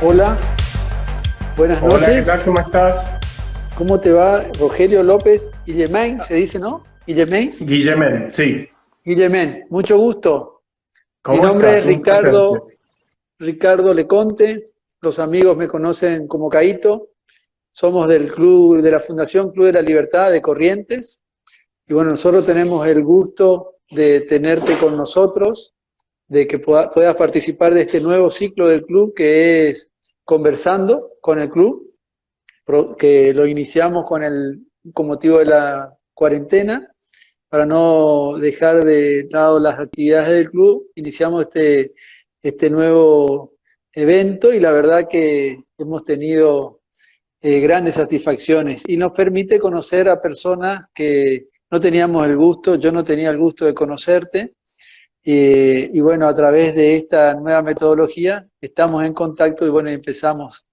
Hola, buenas Hola, ¿qué noches. tal? ¿Cómo estás? ¿Cómo te va? Rogelio López Guillemén, se dice, ¿no? Guillemén. Guillemén, sí. Guillemén, mucho gusto. Mi ¿Cómo nombre es estás? Un placer. Ricardo Leconte. Los amigos me conocen como Caíto. Somos del club, de la Fundación Club de la Libertad de Corrientes. Y bueno, nosotros tenemos el gusto de tenerte con nosotros, de que puedas participar de este nuevo ciclo del club que es Conversando con el Club, que lo iniciamos con motivo de la cuarentena, para no dejar de lado las actividades del club. Iniciamos este nuevo evento y la verdad que hemos tenido grandes satisfacciones y nos permite conocer a personas que no teníamos el gusto, yo no tenía el gusto de conocerte. Y bueno, a través de esta nueva metodología estamos en contacto y bueno, empezamos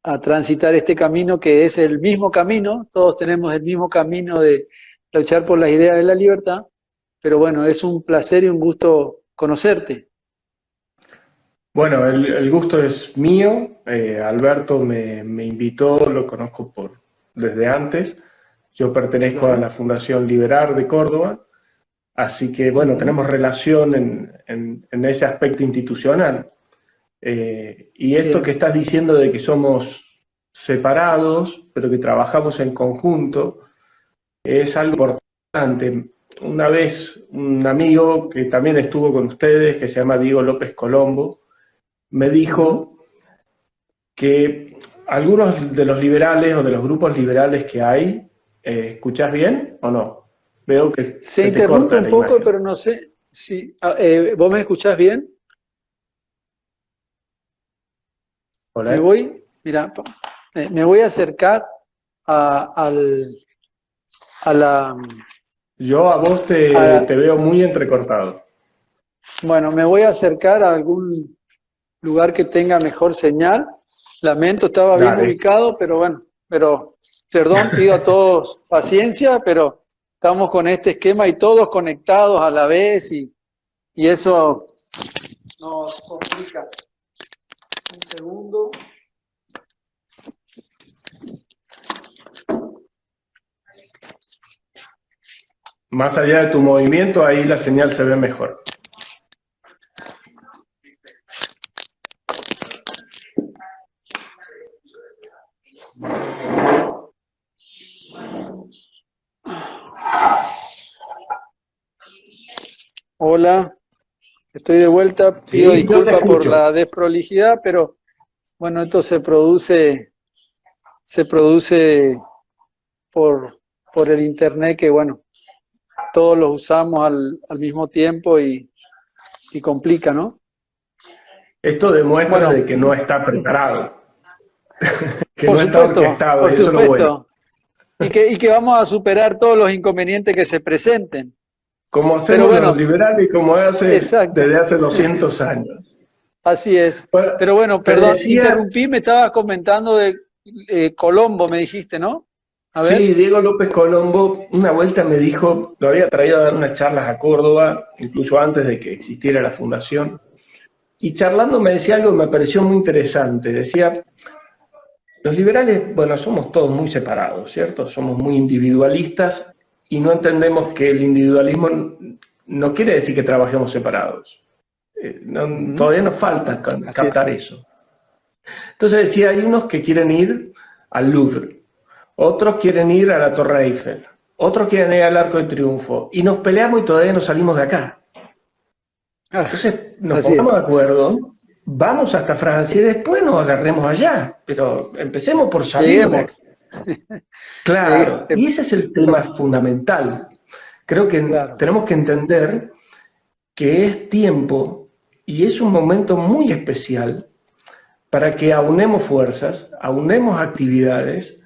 a transitar este camino que es el mismo camino, todos tenemos el mismo camino de luchar por las ideas de la libertad, pero bueno, es un placer y un gusto conocerte. Bueno, el gusto es mío. Alberto me invitó, lo conozco desde antes. Yo pertenezco a Claro. la Fundación Liberar de Córdoba, así que bueno, Ujú. tenemos relación en ese aspecto institucional. Y esto que Bien, estás diciendo de que somos separados, pero que trabajamos en conjunto, es algo importante. Una vez un amigo que también estuvo con ustedes, que se llama Diego López Colombo, me ujú. dijo que algunos de los liberales o de los grupos liberales que hay, ¿escuchás bien o no? Veo que Se se te interrumpe corta un la poco, imagen. pero no sé si... ¿vos me escuchás bien? Me ¿Hola? voy, mira, me voy a acercar a, al, a la... Yo a vos te a- veo muy entrecortado. bueno, me voy a acercar a algún lugar que tenga mejor señal. Lamento, estaba bien Dale. ubicado, pero bueno, pero perdón, pido a todos paciencia, pero estamos con este esquema y todos conectados a la vez y eso nos complica. Un segundo. Más allá de tu movimiento, ahí la señal se ve mejor. Hola, estoy de vuelta, pido Sí, yo te disculpas por escucho. la desprolijidad, pero bueno, esto se produce por, por el internet que bueno, todos lo usamos al mismo tiempo y complica, ¿no? Esto demuestra Bueno, de que no está preparado, que no está orquestado, por y eso es lo bueno. supuesto. Y que vamos a superar todos los inconvenientes que se presenten. Como Pero hacemos los bueno, liberales y como hace exacto, desde hace 200 años. así es. Bueno, Pero bueno, te perdón, decía, interrumpí, me estabas comentando de Colombo, me dijiste, ¿no? A sí, ver. Diego López Colombo una vuelta me dijo, lo había traído a dar unas charlas a Córdoba, incluso antes de que existiera la fundación, y charlando me decía algo que me pareció muy interesante. Decía, los liberales, bueno, somos todos muy separados, ¿cierto? Somos muy individualistas y no entendemos que el individualismo no quiere decir que trabajemos separados. Ujú. Todavía nos falta Así es. captar eso. Entonces decía, hay unos que quieren ir al Louvre, otros quieren ir a la Torre Eiffel, otros quieren ir al Arco de Triunfo, y nos peleamos y todavía no salimos de acá. Ah, Entonces nos así pongamos es. de acuerdo, vamos hasta Francia y después nos agarremos allá, pero empecemos por salir de acá. Lleguemos. Claro, Lleguemos. y ese es el tema fundamental. Creo que Claro. tenemos que entender que es tiempo y es un momento muy especial para que aunemos fuerzas, aunemos actividades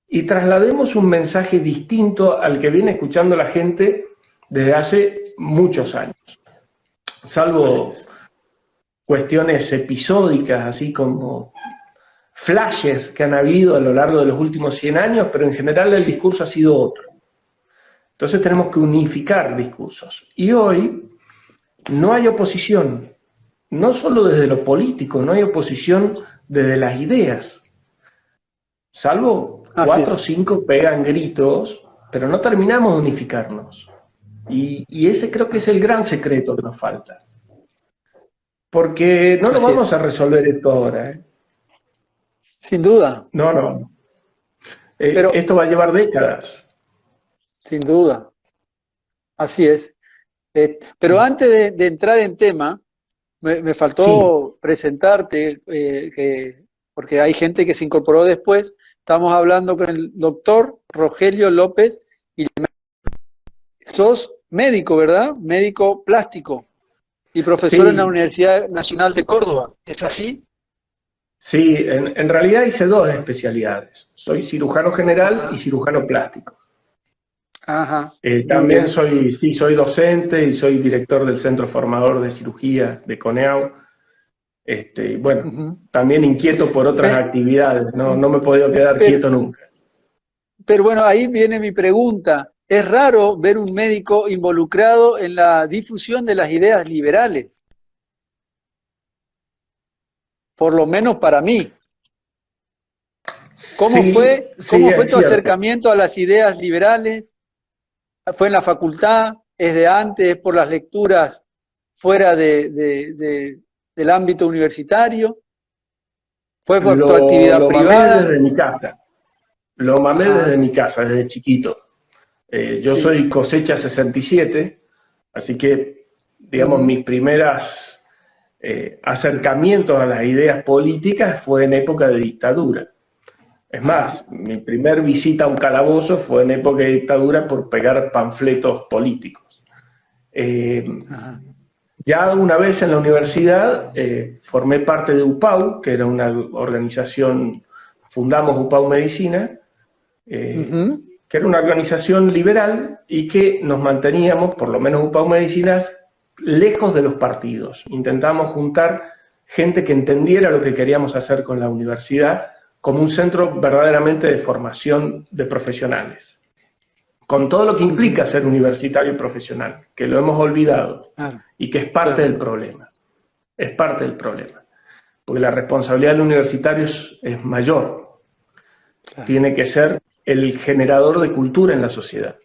y traslademos un mensaje distinto al que viene escuchando la gente desde hace muchos años. Así Salvo es. cuestiones episódicas, así como flashes que han habido a lo largo de los últimos 100 años, pero en general el discurso ha sido otro. Entonces tenemos que unificar discursos. Y hoy no hay oposición, no solo desde lo político, no hay oposición desde las ideas. Salvo Así 4 o es. 5 pegan gritos, pero no terminamos de unificarnos. Y ese creo que es el gran secreto que nos falta. Porque no lo Así vamos es. a resolver esto ahora, ¿eh? Sin duda, No, no. pero Esto va a llevar décadas. sin duda, así es. Pero antes de entrar en tema, me Sí, faltó presentarte, porque hay gente que se incorporó después. Estamos hablando con el doctor Rogelio López y sos médico, ¿verdad? Médico plástico y profesor en la sí, Universidad Nacional de Córdoba. ¿Es así? sí. En realidad hice 2 especialidades. Soy cirujano general y Ajá, cirujano plástico. ajá, muy También bien. soy docente y soy director del Centro Formador de Cirugía de CONEAU. Bueno, Ujú. también inquieto por otras Pe- actividades, no me he podido quedar Pero, quieto nunca. pero bueno, ahí viene mi pregunta. Es raro ver un médico involucrado en la difusión de las ideas liberales, por lo menos para mí. Sí, sí, cómo fue es tu cierto. acercamiento a las ideas liberales? ¿Fue en la facultad? ¿Es de antes? ¿Es por las lecturas fuera del ámbito universitario? ¿Fue por tu actividad Lo mamé privada? desde mi casa, lo mamé desde Ajá, mi casa, desde chiquito. Yo sí. soy cosecha 67, así que, digamos, Ujú. mis primeras acercamientos a las ideas políticas fue en época de dictadura. Es Ajá, más, mi primer visita a un calabozo fue en época de dictadura por pegar panfletos políticos. Eh, ajá, ya una vez en la universidad formé parte de UPAU, que era una organización, fundamos UPAU Medicina, eh, ujú, que era una organización liberal y que nos manteníamos, por lo menos UPAU Medicinas, lejos de los partidos. Intentamos juntar gente que entendiera lo que queríamos hacer con la universidad como un centro verdaderamente de formación de profesionales, con todo lo que implica ujú. ser universitario y profesional, que lo hemos olvidado Claro, y que es parte claro, del problema. Es parte del problema, porque la responsabilidad del universitario es mayor, claro. tiene que ser el generador de cultura en la sociedad.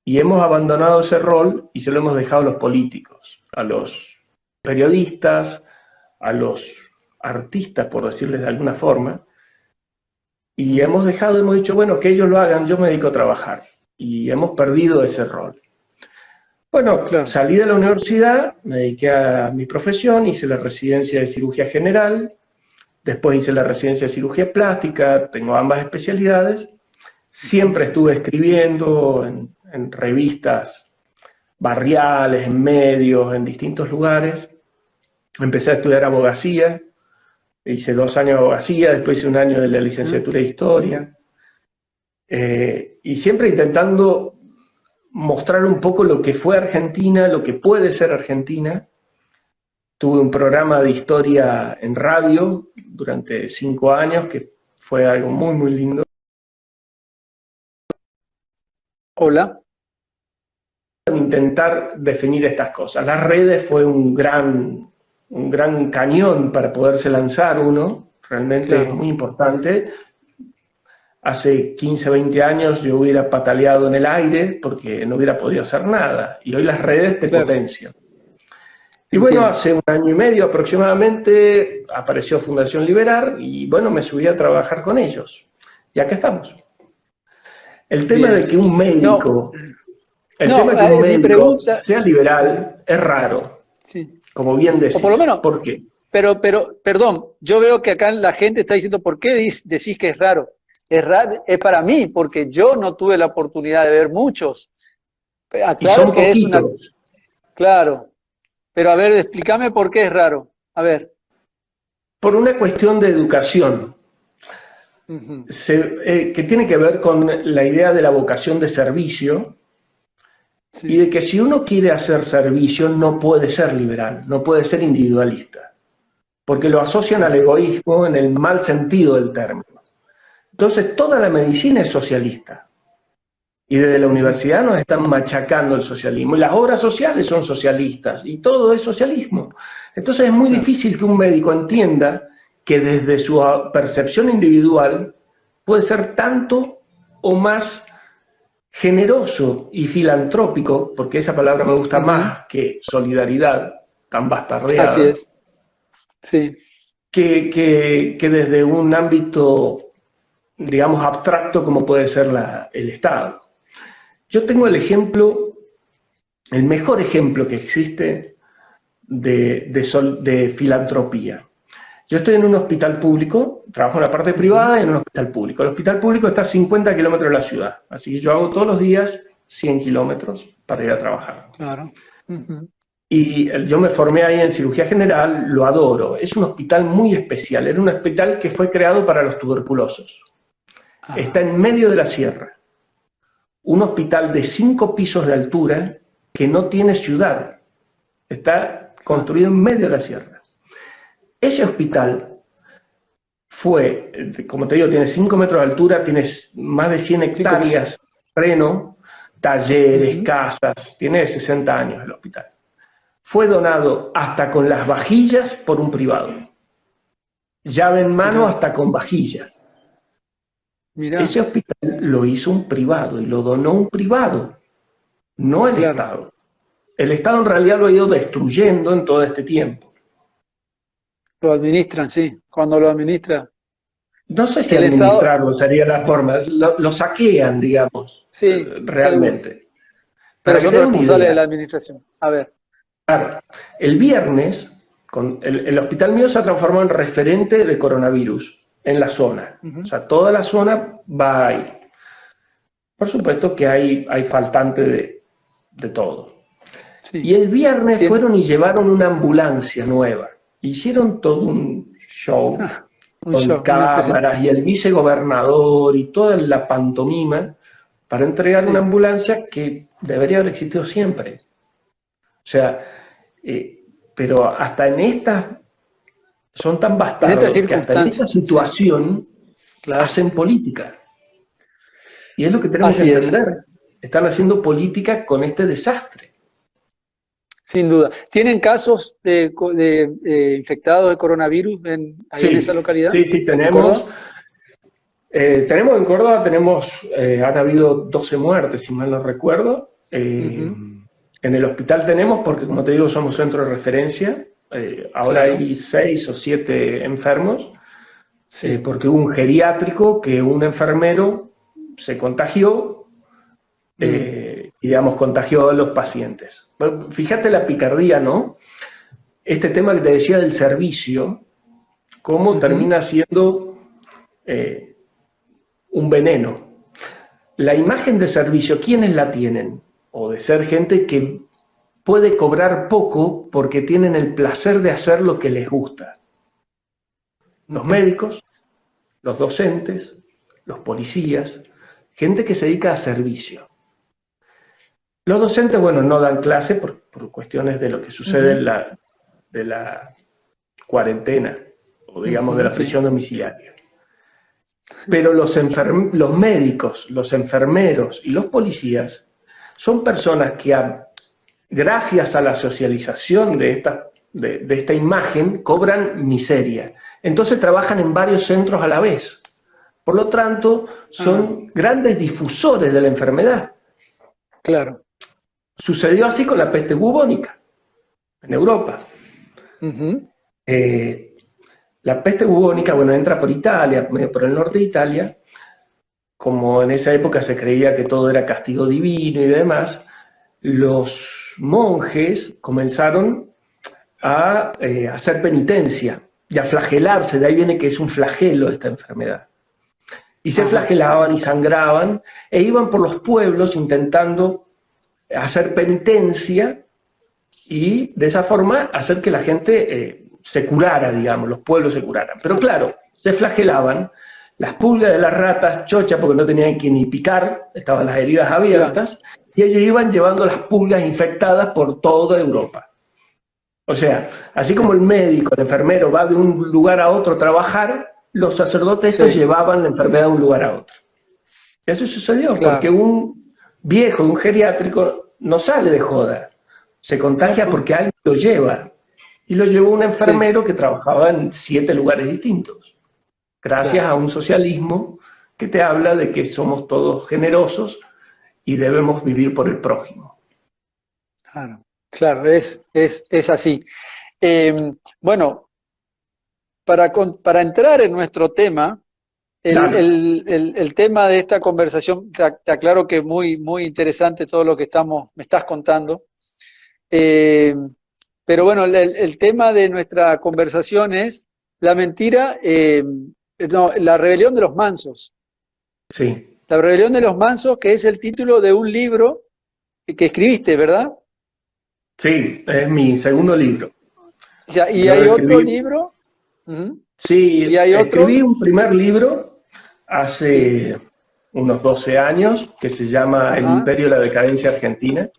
Y hemos abandonado ese rol y se lo hemos dejado a los políticos, a los periodistas, a los artistas, por decirles de alguna forma, y Ujú. hemos dicho, bueno, que ellos lo hagan, yo me dedico a trabajar. Y hemos perdido ese rol. Bueno, Claro. salí de la universidad, me dediqué a mi profesión, hice la residencia de cirugía general, después hice la residencia de cirugía plástica, tengo ambas especialidades. Ujú. Siempre estuve escribiendo en revistas barriales, en medios, en distintos lugares. Empecé a estudiar abogacía, hice 2 años de abogacía, después hice un año de la Ah, licenciatura de historia, y siempre intentando mostrar un poco lo que fue Argentina, lo que puede ser Argentina. Tuve un programa de historia en radio durante 5 años, que fue algo muy, muy lindo. hola. Intentar definir estas cosas. Las redes fue un gran cañón para poderse lanzar uno, realmente es Claro. muy importante. Hace 15, 20 años yo hubiera pataleado en el aire porque no hubiera podido hacer nada, y hoy las redes te Claro. potencian. Y bueno, Entiendo. hace 1 año y medio aproximadamente apareció Fundación Liberar y bueno, me subí a trabajar con ellos. Y acá estamos. El tema Bien. de que un No, médico, el no, tema de que un mi médico pregunta, sea liberal es raro, sí. como bien O por lo decís. menos, ¿Por qué? perdón, yo veo que acá la gente está diciendo, ¿por qué decís que es raro? Es raro, es para mí, porque yo no tuve la oportunidad de ver muchos. Y Aclaro son que es una, poquitos. claro, pero a ver, explícame por qué es raro. A ver. Por una cuestión de educación, Ujú. que tiene que ver con la idea de la vocación de servicio y Sí, de que si uno quiere hacer servicio no puede ser liberal, no puede ser individualista, porque lo asocian al claro, egoísmo en el mal sentido del término. Entonces toda la medicina es socialista y desde la ujú, universidad nos están machacando el socialismo y las obras sociales son socialistas y todo es socialismo. Entonces es muy claro, difícil que un médico entienda que desde su percepción individual puede ser tanto o más generoso y filantrópico, porque esa palabra me gusta más que solidaridad, tan bastardeada. Así es. Sí. Que desde un ámbito, digamos, abstracto como puede ser el Estado. Yo tengo el ejemplo, el mejor ejemplo que existe de filantropía. Yo estoy en un hospital público, trabajo en la parte privada y en un hospital público. El hospital público está a 50 kilómetros de la ciudad, así que yo hago todos los días 100 kilómetros para ir a trabajar. Claro. Y yo me formé ahí en cirugía general, lo adoro. Es un hospital muy especial, era un hospital que fue creado para los tuberculosos. Está en medio de la sierra. Un hospital de 5 pisos de altura que no tiene ciudad. Está construido en medio de la sierra. Ese hospital fue, como te digo, tiene 5 metros de altura, tiene más de 100 hectáreas de terreno, talleres, casas, tiene 60 años el hospital. Fue donado hasta con las vajillas por un privado. Llave en mano hasta con vajillas. Ese hospital lo hizo un privado y lo donó un privado, no el Estado. El Estado en realidad lo ha ido destruyendo en todo este tiempo. Lo administran, sí. Cuando lo administra. No sé si administrarlo sería la forma. Lo saquean, digamos. Sí, realmente. Pero son responsables de la administración. A ver. Claro. El viernes, el hospital mío se ha transformado en referente de coronavirus en la zona. O sea, toda la zona va ahí. Por supuesto que hay faltante de todo. Sí. Y el viernes fueron y llevaron una ambulancia nueva. Hicieron todo un show con cámaras y el vicegobernador y toda la pantomima para entregar una ambulancia que debería haber existido siempre. O sea, pero hasta en estas son tan bastardos que hasta en esta situación hacen política. Y es lo que tenemos que entender. Están haciendo política con este desastre. Sin duda. ¿Tienen casos de infectados de coronavirus ahí en esa localidad? Sí, tenemos. Tenemos en Córdoba, han habido 12 muertes, si mal no recuerdo. En el hospital tenemos, porque como te digo, somos centro de referencia. Ahora hay 6 o 7 enfermos, porque hubo un geriátrico que un enfermero se contagió, y digamos, contagió a los pacientes. Bueno, fíjate la picardía, ¿no? Este tema que te decía del servicio, cómo termina siendo un veneno. La imagen de servicio, ¿quiénes la tienen? O de ser gente que puede cobrar poco porque tienen el placer de hacer lo que les gusta. Los médicos, los docentes, los policías, gente que se dedica a servicio. Los docentes, bueno, no dan clase por cuestiones de lo que sucede de la cuarentena, o digamos de la prisión domiciliaria. Pero los médicos, los enfermeros y los policías son personas que gracias a la socialización de esta imagen cobran miseria. Entonces trabajan en varios centros a la vez. Por lo tanto, son grandes difusores de la enfermedad. Claro. Sucedió así con la peste bubónica en Europa. La peste bubónica, bueno, entra por Italia, por el norte de Italia. Como en esa época se creía que todo era castigo divino y demás, los monjes comenzaron a hacer penitencia y a flagelarse. De ahí viene que es un flagelo esta enfermedad. Y se flagelaban y sangraban e iban por los pueblos intentando hacer penitencia y de esa forma hacer que la gente se curara, digamos, los pueblos se curaran. Pero claro, se flagelaban, las pulgas de las ratas chocha porque no tenían que ni picar, estaban las heridas abiertas, y ellos iban llevando las pulgas infectadas por toda Europa. O sea, así como el médico, el enfermero va de un lugar a otro a trabajar, los sacerdotes estos llevaban la enfermedad de un lugar a otro. Eso sucedió porque un viejo, un geriátrico, no sale de joda, se contagia porque alguien lo lleva. Y lo llevó un enfermero que trabajaba en 7 lugares distintos, gracias a un socialismo que te habla de que somos todos generosos y debemos vivir por el prójimo. Claro, claro, es así. Bueno, para entrar en nuestro tema, el tema de esta conversación, te aclaro que es muy, muy interesante todo lo que me estás contando. Pero bueno, el tema de nuestra conversación es la mentira, no, la rebelión de los mansos. Sí. La rebelión de los mansos, que es el título de un libro que escribiste, ¿verdad? Sí, es mi segundo libro. Ya, ¿y hay otro libro? Sí, ¿Y hay otro? escribí un primer libro hace unos 12 años que se llama El Imperio de la Decadencia Argentina,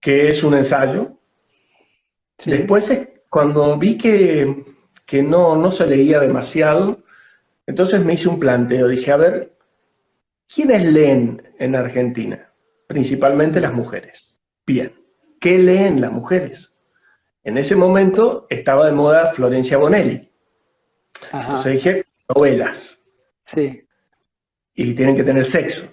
que es un ensayo. Sí. Después, cuando vi que no se leía demasiado, entonces me hice un planteo. Dije, a ver, ¿quiénes leen en Argentina? Principalmente las mujeres. Bien, ¿qué leen las mujeres? En ese momento estaba de moda Florencia Bonelli. Entonces dije, novelas. Sí. Y tienen que tener sexo,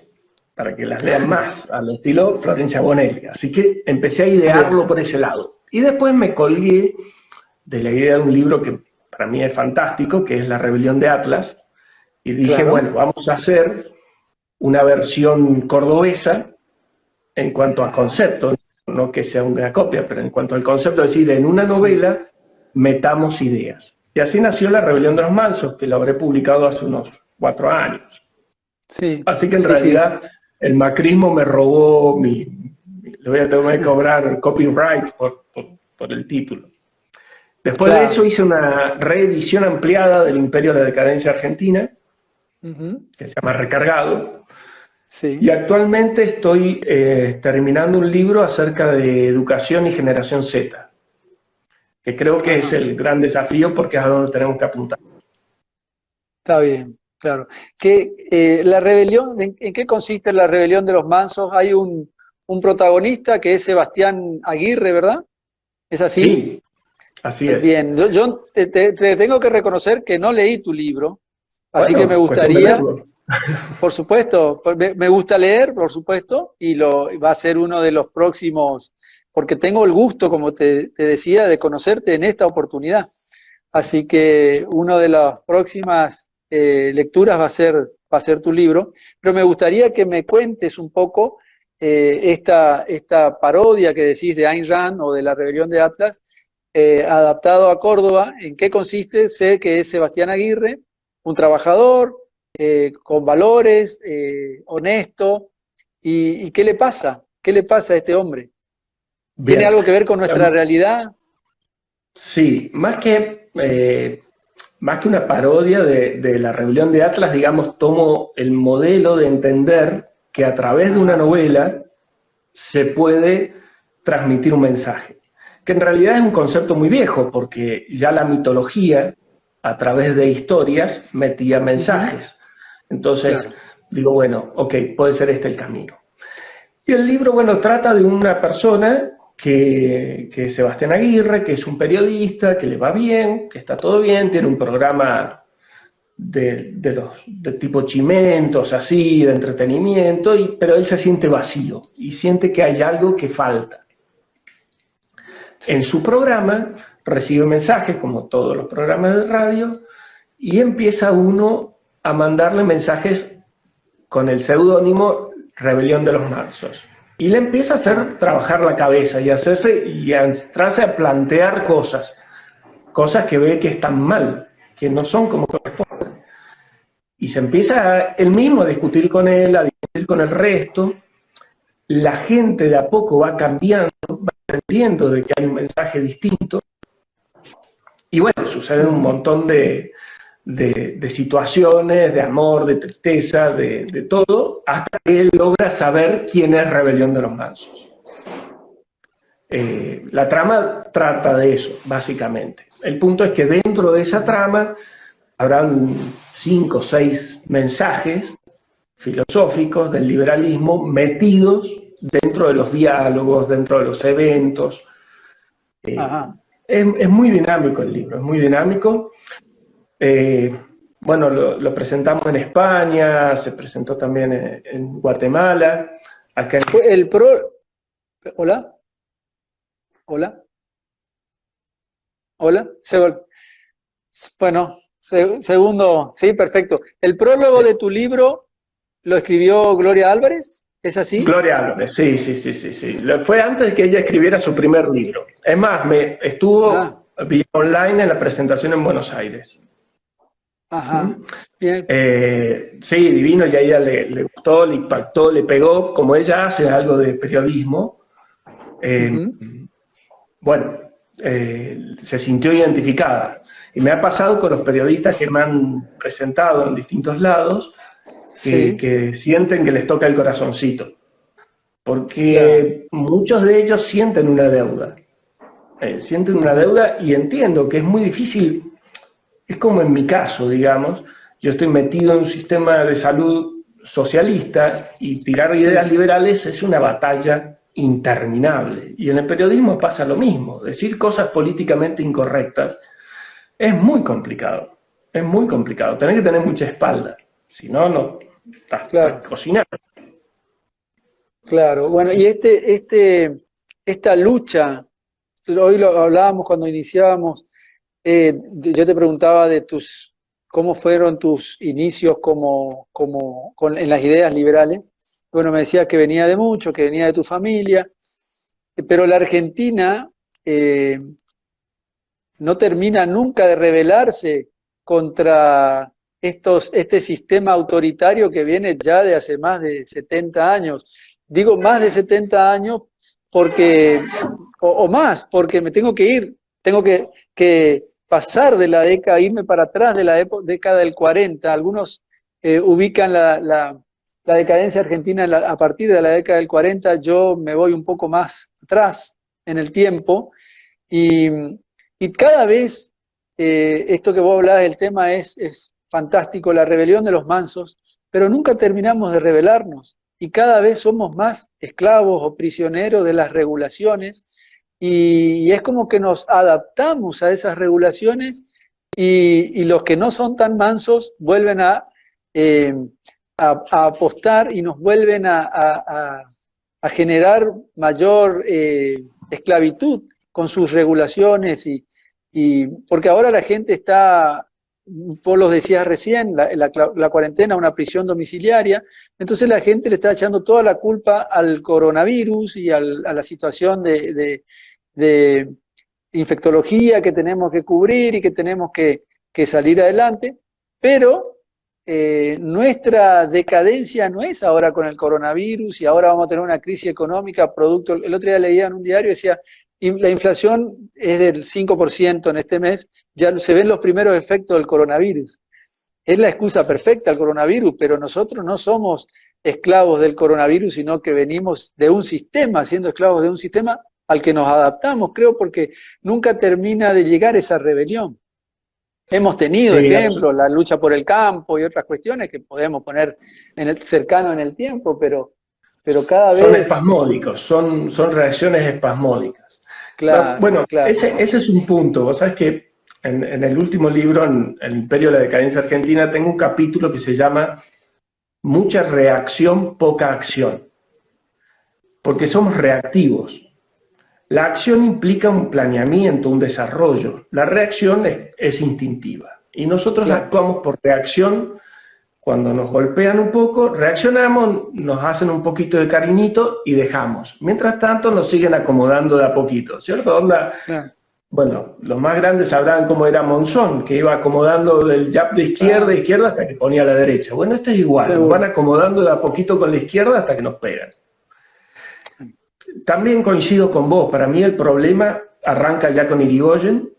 para que las lean más, al estilo Florencia Bonelli. Así que empecé a idearlo por ese lado. Y después me colgué de la idea de un libro que para mí es fantástico, que es La Rebelión de Atlas. Y dije, bueno, vamos a hacer una versión cordobesa en cuanto a concepto, no que sea una copia, pero en cuanto al concepto, es decir, en una novela metamos ideas. Y así nació La Rebelión de los Mansos, que lo habré publicado hace unos 4 años. Sí. Así que en realidad el macrismo me robó le voy a tener que cobrar copyright por el título. Después de eso hice una reedición ampliada del Imperio de la Decadencia Argentina, que se llama Recargado. Sí. Y actualmente estoy terminando un libro acerca de educación y generación Z, que creo que es el gran desafío porque es a donde tenemos que apuntar. Está bien, claro. La rebelión, ¿en qué consiste la rebelión de los mansos? Hay un protagonista que es Sebastián Aguirre, ¿verdad? ¿Es así? Sí, así es. Bien, yo te tengo que reconocer que no leí tu libro, así que me gustaría... Por supuesto, me gusta leer, por supuesto, y va a ser uno de los próximos, porque tengo el gusto, como te decía, de conocerte en esta oportunidad. Así que una de las próximas lecturas va a ser tu libro, pero me gustaría que me cuentes un poco esta parodia que decís de Ayn Rand o de La Rebelión de Atlas, adaptado a Córdoba. ¿En qué consiste? Sé que es Sebastián Aguirre, un trabajador, con valores, honesto, y ¿qué le pasa? ¿Qué le pasa a este hombre? Bien. ¿Tiene algo que ver con nuestra realidad? Sí, más que una parodia de La Rebelión de Atlas, digamos, tomo el modelo de entender que a través de una novela se puede transmitir un mensaje, que en realidad es un concepto muy viejo, porque ya la mitología, a través de historias, metía mensajes. Entonces, digo, bueno, ok, puede ser este el camino. Y el libro, bueno, trata de una persona que es Sebastián Aguirre, que es un periodista, que le va bien, que está todo bien, tiene un programa de tipo chimentos, así, de entretenimiento, pero él se siente vacío y siente que hay algo que falta. En su programa recibe mensajes, como todos los programas de radio, y empieza uno a mandarle mensajes con el seudónimo Rebelión de los Mansos. Y le empieza a hacer trabajar la cabeza y a entrarse a plantear cosas que ve que están mal, que no son como corresponde. Y se empieza él mismo a discutir con él, a discutir con el resto. La gente de a poco va cambiando, va entendiendo de que hay un mensaje distinto. Y bueno, suceden un montón de situaciones, de amor, de tristeza, de todo, hasta que él logra saber quién es Rebelión de los Mansos. La trama trata de eso, básicamente. El punto es que dentro de esa trama habrán 5 o 6 mensajes filosóficos del liberalismo metidos dentro de los diálogos, dentro de los eventos. Ajá. Es muy dinámico el libro, es muy dinámico. Bueno, lo presentamos en España, se presentó también en Guatemala, acá en... El pro... ¿Hola? ¿Hola? ¿Hola? Bueno, segundo, sí, perfecto. ¿El prólogo de tu libro lo escribió Gloria Álvarez? ¿Es así? Gloria Álvarez, sí, sí, sí, sí, sí. Fue antes de que ella escribiera su primer libro. Es más, Ah, estuvo vía online en la presentación en Buenos Aires. ajá, bien. Sí, divino, y a ella le gustó, le impactó, le pegó, como ella hace algo de periodismo. Eh, Ujú, bueno, se sintió identificada. Y me ha pasado con los periodistas que me han presentado en distintos lados, sí, que sienten que les toca el corazoncito, claro, porque muchos de ellos sienten una ujú, deuda y entiendo que es muy difícil. Es como en mi caso, digamos, yo estoy metido en un sistema de salud socialista y tirar ideas sí, liberales es una batalla interminable. Y en el periodismo pasa lo mismo. Decir cosas políticamente incorrectas es muy complicado. Es muy complicado. Tenés que tener mucha espalda. Si no, no estás claro, cocinando. claro. Bueno, y esta lucha, hoy lo hablábamos cuando iniciábamos, yo te preguntaba de cómo fueron tus inicios en las ideas liberales. Bueno, me decías que venía de mucho, que venía de tu familia, pero la Argentina eh, no termina nunca de rebelarse contra este sistema autoritario que viene ya de hace más de 70 años. Digo más de 70 años porque, o más, porque me tengo que ir, tengo que pasar de la década, irme para atrás de la década del 40. Algunos ubican la decadencia argentina a partir de la década del 40, yo me voy un poco más atrás en el tiempo y, y cada vez, esto que vos hablás, el tema es fantástico, la rebelión de los mansos, pero nunca terminamos de rebelarnos y cada vez somos más esclavos o prisioneros de las regulaciones y es como que nos adaptamos a esas regulaciones y los que no son tan mansos vuelven eh, a apostar y nos vuelven a generar mayor esclavitud con sus regulaciones porque ahora la gente está, vos lo decías recién, la cuarentena, una prisión domiciliaria, entonces la gente le está echando toda la culpa al coronavirus y a la situación de infectología que tenemos que cubrir y que tenemos que salir adelante, pero nuestra decadencia no es ahora con el coronavirus y ahora vamos a tener una crisis económica producto, el otro día leía en un diario, decía, la inflación es del 5% en este mes, ya se ven los primeros efectos del coronavirus. Es la excusa perfecta el coronavirus, pero nosotros no somos esclavos del coronavirus, sino que venimos de un sistema, siendo esclavos de un sistema al que nos adaptamos, creo, porque nunca termina de llegar esa rebelión. Hemos tenido Sí, ejemplos, la lucha por el campo y otras cuestiones que podemos poner cercano en el tiempo, pero cada son vez, espasmódicos, son reacciones espasmódicas. claro, Bueno, claro. ese es un punto. Vos sabés que en el último libro, en El Imperio de la Decadencia Argentina, tengo un capítulo que se llama Mucha reacción, poca acción, porque somos reactivos. La acción implica un planeamiento, un desarrollo. La reacción es instintiva. Y nosotros Claro. actuamos por reacción. Cuando nos golpean un poco, reaccionamos, nos hacen un poquito de cariñito y dejamos. Mientras tanto, nos siguen acomodando de a poquito, ¿cierto? Onda, Claro. bueno, los más grandes sabrán cómo era Monzón, que iba acomodando del jab de izquierda a Ah, izquierda hasta que ponía a la derecha. Bueno, esto es igual, nos van seguro. acomodando de a poquito con la izquierda hasta que nos pegan. También coincido con vos, para mí el problema arranca ya con Irigoyen,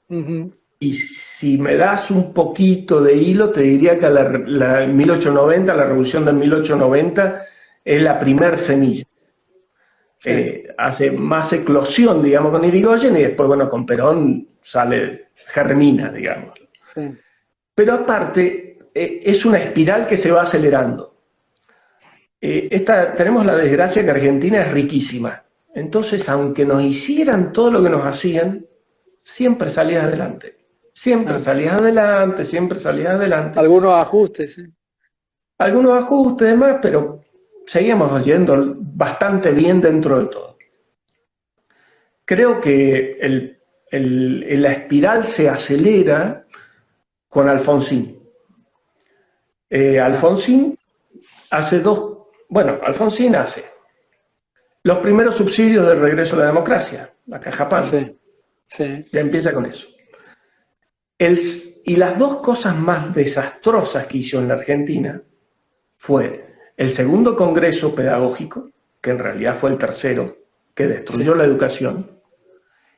Ujú. y si me das un poquito de hilo, te diría que la 1890, la revolución del 1890, es la primer semilla. Sí, Hace más eclosión, digamos, con Irigoyen y después, bueno, con Perón germina, digamos. sí. Pero aparte, es una espiral que se va acelerando. Tenemos la desgracia que Argentina es riquísima. Entonces, aunque nos hicieran todo lo que nos hacían, siempre salías adelante. Siempre Ah, salías adelante, siempre salías adelante. algunos ajustes, ¿sí? Algunos ajustes y demás, pero seguíamos yendo bastante bien dentro de todo. Creo que la espiral se acelera con Alfonsín. Ah, Alfonsín Alfonsín hace los primeros subsidios del regreso a la democracia, la caja PAN. sí, sí, Ya empieza con eso. Y las dos cosas más desastrosas que hizo en la Argentina fue el segundo congreso pedagógico, que en realidad fue el tercero, que destruyó sí. la educación,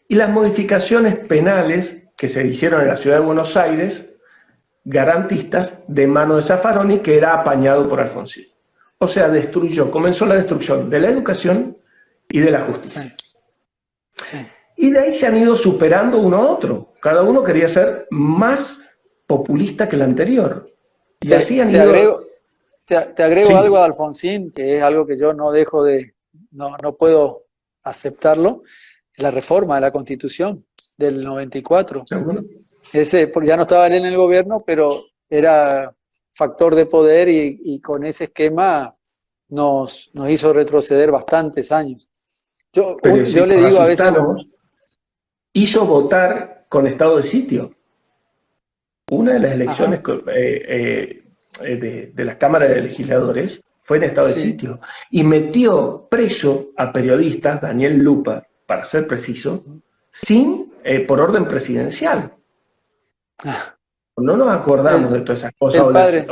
y las modificaciones penales que se hicieron en la ciudad de Buenos Aires, garantistas, de mano de Zaffaroni, que era apañado por Alfonsín. O sea, comenzó la destrucción de la educación y de la Sí, justicia. sí. Y de ahí se han ido superando uno a otro. Cada uno quería ser más populista que el anterior. Y así han Te ido... agrego, te agrego algo Sí, a Alfonsín, que es algo que yo no dejo no puedo aceptarlo, la reforma de la Constitución del 94. seguro. Ese, porque ya no estaba él en el gobierno, pero era factor de poder y con ese esquema nos hizo retroceder bastantes años. Pero si Yo le nos digo a veces a los... asustamos, hizo votar con estado de sitio. Una de las elecciones Ajá, de la Cámara de Legisladores fue en estado de sí. sitio y metió preso a periodistas, Daniel Lupa, para ser preciso, por orden presidencial. Ah, No nos acordamos de El, todas esas cosas. el padre,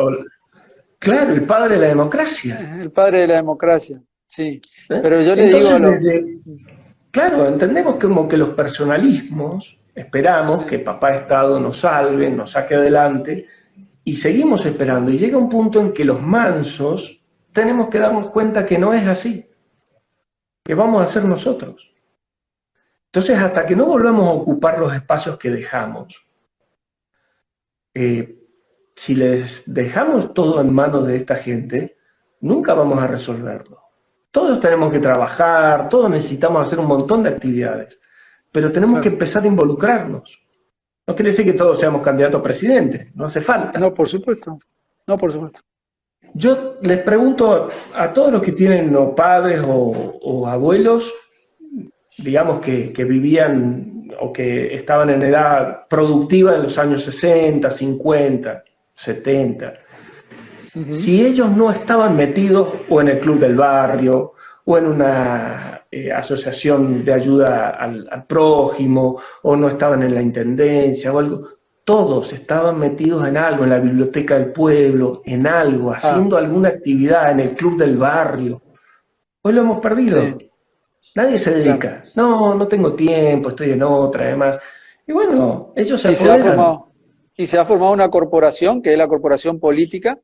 Claro, el padre de la democracia. el padre de la democracia, sí. ¿Eh? Pero yo le digo a Entonces, los... claro, entendemos como que los personalismos, esperamos que Sí, papá Estado nos salve, nos saque adelante, y seguimos esperando. Y llega un punto en que los mansos tenemos que darnos cuenta que no es así, que vamos a ser nosotros. Entonces, hasta que no volvamos a ocupar los espacios que dejamos, eh, si les dejamos todo en manos de esta gente, nunca vamos a resolverlo. Todos tenemos que trabajar, todos necesitamos hacer un montón de actividades, pero tenemos que claro. empezar a involucrarnos. No quiere decir que todos seamos candidatos a presidente, no hace falta. No, por supuesto. No, por supuesto. Yo les pregunto a todos los que tienen o padres o abuelos, digamos que vivían o que estaban en edad productiva en los años 60, 50, 70, Ujú. si ellos no estaban metidos o en el club del barrio o en una asociación de ayuda al prójimo o no estaban en la intendencia o algo, todos estaban metidos en algo, en la biblioteca del pueblo, en algo, Ah, haciendo alguna actividad en el club del barrio. Hoy lo hemos perdido. sí, Nadie se claro. dedica. No, no tengo tiempo, estoy en otra, además. Y bueno, ellos se Y se ha apoderan formado, y se ha formado una corporación, que es la corporación política,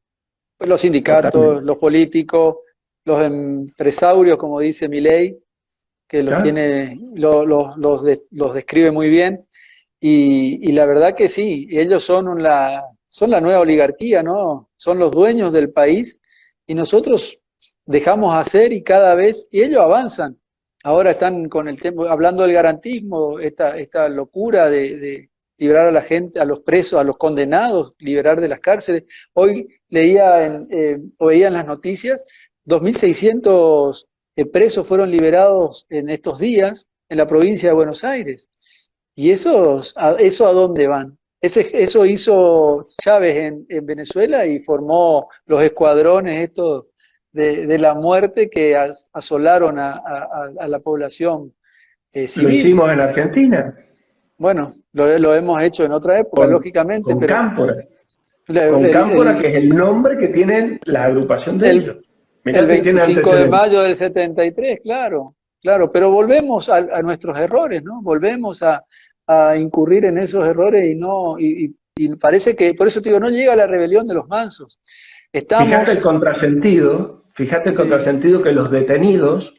pues los sindicatos, totalmente. los políticos, los empresarios, como dice Milei, que los ¿Ya? tiene, los describe muy bien. Y la verdad que sí, ellos son la nueva oligarquía, ¿no? Son los dueños del país y nosotros dejamos hacer y cada vez, y ellos avanzan. Ahora están con el tema, hablando del garantismo, esta locura de liberar a la gente, a los presos, a los condenados, liberar de las cárceles. Hoy o veía en las noticias, 2.600 presos fueron liberados en estos días en la provincia de Buenos Aires. ¿Y eso a dónde van? Eso hizo Chávez en Venezuela y formó los escuadrones estos de la muerte que asolaron a la población Lo civil. hicimos en Argentina, Bueno, lo hemos hecho en otra época, con, lógicamente, con pero Cámpora. Con el, Cámpora, que el, es el nombre que tiene la agrupación de ellos. el, el Mirá que tiene 25 de antecedentes. mayo del 73, claro, claro, pero volvemos a nuestros errores, ¿no? Volvemos a incurrir en esos errores y parece que, por eso te digo, no llega la rebelión de los mansos. Fíjate el Estamos, contrasentido, sí, que los detenidos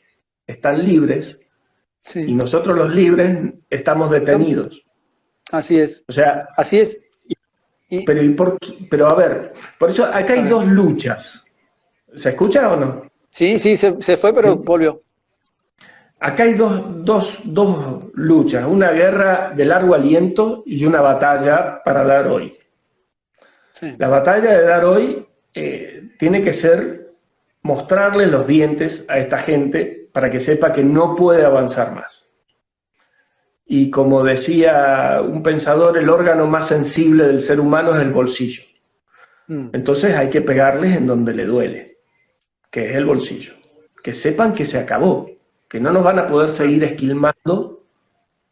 están libres y sí, nosotros los libres estamos estamos, detenidos. así es, O sea, así es. Y, pero, pero a ver, por eso acá a hay ver, dos luchas. ¿Se escucha o no? sí, sí, se fue, pero ¿Sí? volvió. acá hay dos luchas, una guerra de largo aliento y una batalla para dar hoy. Sí. La batalla de dar hoy tiene que ser mostrarle los dientes a esta gente para que sepa que no puede avanzar más. Y como decía un pensador, el órgano más sensible del ser humano es el bolsillo. Entonces hay que pegarles en donde le duele, que es el bolsillo. Que sepan que se acabó, que no nos van a poder seguir esquilmando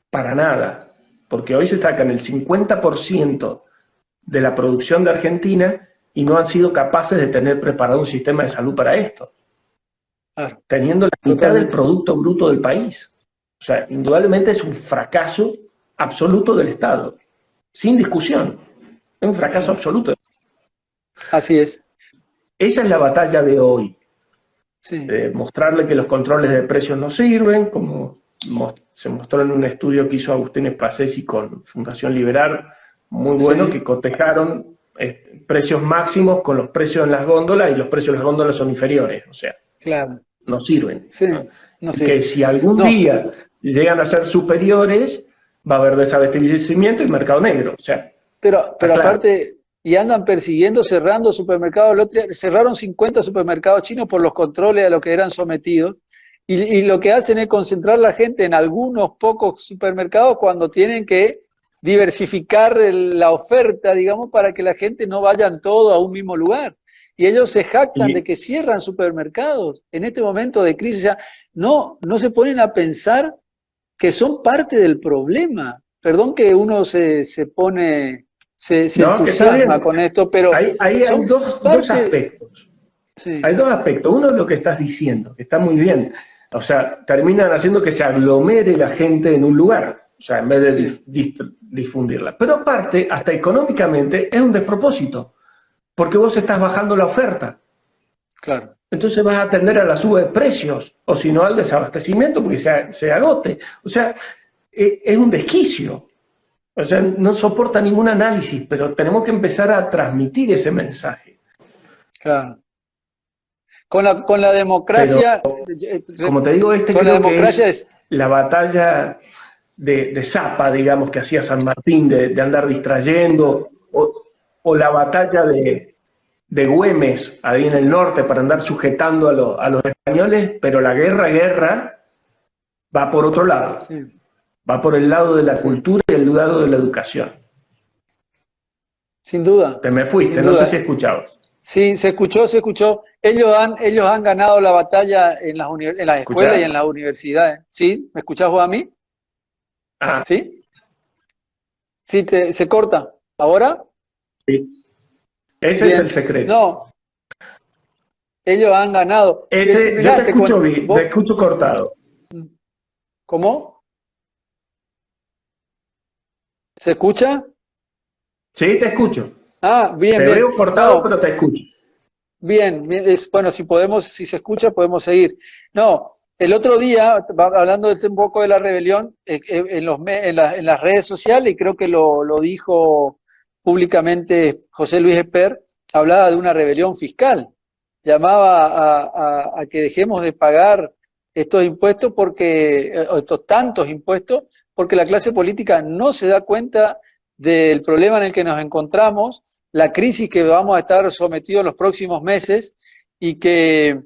para nada, porque hoy se sacan el 50% de la producción de Argentina y no han sido capaces de tener preparado un sistema de salud para esto, teniendo la mitad del Producto Bruto del país. O sea, indudablemente es un fracaso absoluto del Estado, sin discusión, es un fracaso absoluto. Así es. Esa es la batalla de hoy. Sí. Mostrarle que los controles de precios no sirven, como se mostró en un estudio que hizo Agustín Spassesi con Fundación Liberar, muy bueno, que cotejaron precios máximos con los precios en las góndolas, y los precios en las góndolas son inferiores, o sea, no sirven. Sí, no sirven. Que si algún día llegan a ser superiores, va a haber desabastecimiento y mercado negro. O sea, pero aparte, y andan persiguiendo, cerrando supermercados. El otro día cerraron 50 supermercados chinos por los controles a los que eran sometidos, y lo que hacen es concentrar la gente en algunos pocos supermercados cuando tienen que diversificar la oferta, digamos, para que la gente no vayan todo a un mismo lugar. Y ellos se jactan de que cierran supermercados en este momento de crisis. O sea, no se ponen a pensar que son parte del problema. Perdón que uno se entusiasma con esto, pero hay dos aspectos. Sí. Hay dos aspectos. Uno es lo que estás diciendo, que está muy bien. O sea, terminan haciendo que se aglomere la gente en un lugar, o sea, en vez de difundirla. Pero aparte, hasta económicamente, es un despropósito, porque vos estás bajando la oferta. Claro. Entonces vas a atender a la suba de precios, o si no al desabastecimiento, porque se agote. O sea, es un desquicio. O sea, no soporta ningún análisis, pero tenemos que empezar a transmitir ese mensaje. Claro. Con la democracia... Pero, como te digo, creo la democracia que es la batalla de Zapa, digamos, que hacía San Martín, de andar distrayendo, o la batalla de Güemes, ahí en el norte, para andar sujetando a los españoles, pero la guerra va por otro lado. Va por el lado de la cultura y el lado de la educación. Sin duda. Te me fuiste, no sé si escuchabas. Sí, se escuchó. Ellos han ganado la batalla en las escuelas y en las universidades. ¿Sí? ¿Me escuchás vos a mí? Ah. ¿Sí? Sí, se corta. ¿Ahora? Sí. Ese es el secreto. No. Ellos han ganado. Yo te escucho bien, te escucho cortado. ¿Cómo? ¿Se escucha? Sí, te escucho. Ah, bien, te veo cortado, pero te escucho. Bien, bueno, si se escucha, podemos seguir. No, el otro día, hablando un poco de la rebelión, en las redes sociales, y creo que lo dijo públicamente José Luis Esper, hablaba de una rebelión fiscal. Llamaba a que dejemos de pagar estos impuestos, estos tantos impuestos, porque la clase política no se da cuenta del problema en el que nos encontramos, la crisis que vamos a estar sometidos los próximos meses, y que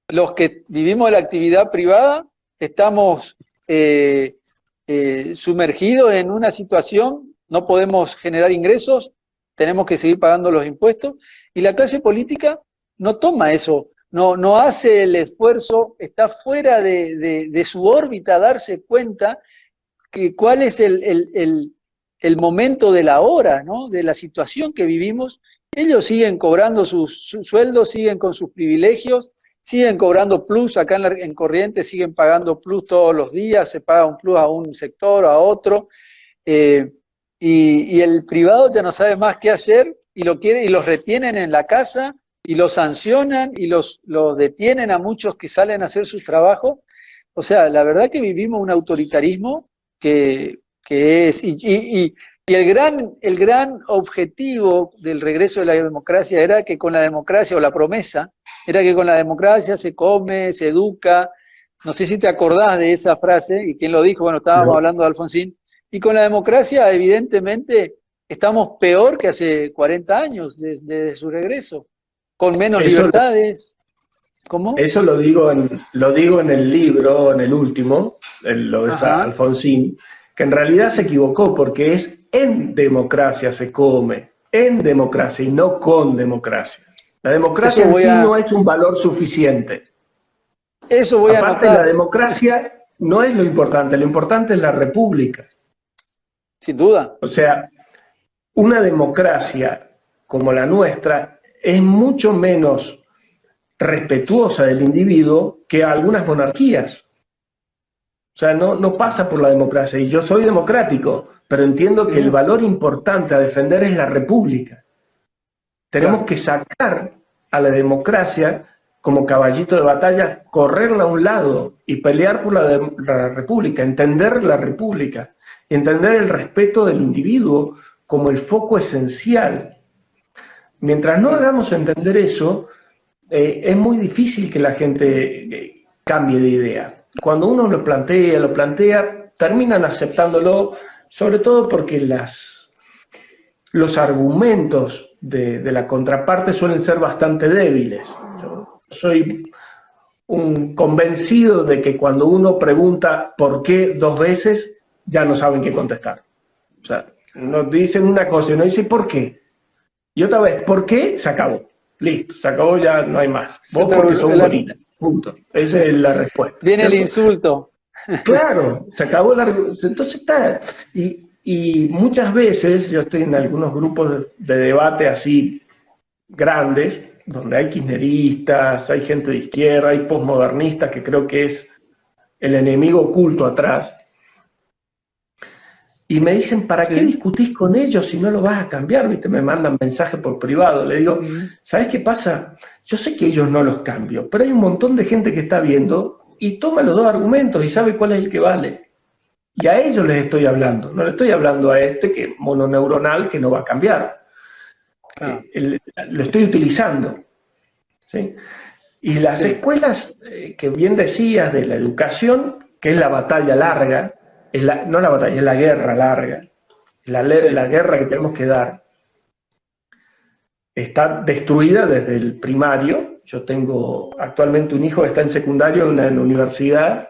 los que vivimos de la actividad privada estamos sumergidos en una situación, no podemos generar ingresos, tenemos que seguir pagando los impuestos, y la clase política no toma eso, no hace el esfuerzo, está fuera de su órbita darse cuenta que cuál es el momento de la hora, ¿no? De la situación que vivimos. Ellos siguen cobrando sus sueldos, siguen con sus privilegios, siguen cobrando plus, acá en Corrientes siguen pagando plus todos los días, se paga un plus a un sector, a otro, y el privado ya no sabe más qué hacer, y los retienen en la casa, y los sancionan, y los detienen a muchos que salen a hacer sus trabajos. O sea, la verdad que vivimos un autoritarismo que es, y el gran objetivo del regreso de la democracia era que con la democracia, o la promesa, era que con la democracia se come, se educa, No sé si te acordás de esa frase y quién lo dijo. Bueno, estábamos No. hablando de Alfonsín. Y con la democracia, evidentemente, estamos peor que hace 40 años desde su regreso, con menos Eso, libertades. ¿Cómo? eso lo digo en el libro, en el último, lo de Ajá, Alfonsín, que en realidad se sí. equivocó porque es en democracia se come, en democracia y no con democracia. La democracia Eso en voy sí no a, es un valor suficiente. eso voy a Aparte, la anotar, democracia no es lo importante es la república. sin duda. O sea, una democracia como la nuestra es mucho menos respetuosa del individuo que algunas monarquías. O sea, no pasa por la democracia. Y yo soy democrático, pero entiendo que el Sí, valor importante a defender es la república. Tenemos claro. que sacar a la democracia como caballito de batalla, correrla a un lado y pelear por la república, entender la república, entender el respeto del individuo como el foco esencial. Mientras no Claro. hagamos entender eso, es muy difícil que la gente cambie de idea. Cuando uno lo plantea, terminan aceptándolo, sobre todo porque los argumentos de la contraparte suelen ser bastante débiles. Yo soy un convencido de que cuando uno pregunta por qué dos veces, ya no saben qué contestar. O sea, nos dicen una cosa y uno dice ¿por qué? Y otra vez, ¿por qué? Se acabó. Listo, se acabó, ya no hay más. Se Vos te porque sos volvió un gorila. Punto. Esa es la respuesta, Viene el ¿cierto? insulto. Claro, se acabó la... Entonces está... Y muchas veces, yo estoy en algunos grupos de debate así grandes, donde hay kirchneristas, hay gente de izquierda, hay posmodernistas, que creo que es el enemigo oculto atrás, y me dicen, ¿para qué Sí. discutís con ellos si no lo vas a cambiar? ¿Viste? Me mandan mensajes por privado. Le digo, Mm, ¿sabes qué pasa? Yo sé que ellos no los cambio, pero hay un montón de gente que está viendo y toma los dos argumentos y sabe cuál es el que vale. Y a ellos les estoy hablando, no le estoy hablando a este que mononeuronal que no va a cambiar. claro. Lo estoy utilizando. ¿Sí? Y las Sí, escuelas, que bien decías, de la educación, que es la batalla sí, larga, no la batalla, es la guerra larga, la sí. guerra que tenemos que dar, está destruida desde el primario. Yo tengo actualmente un hijo que está en secundario en la universidad.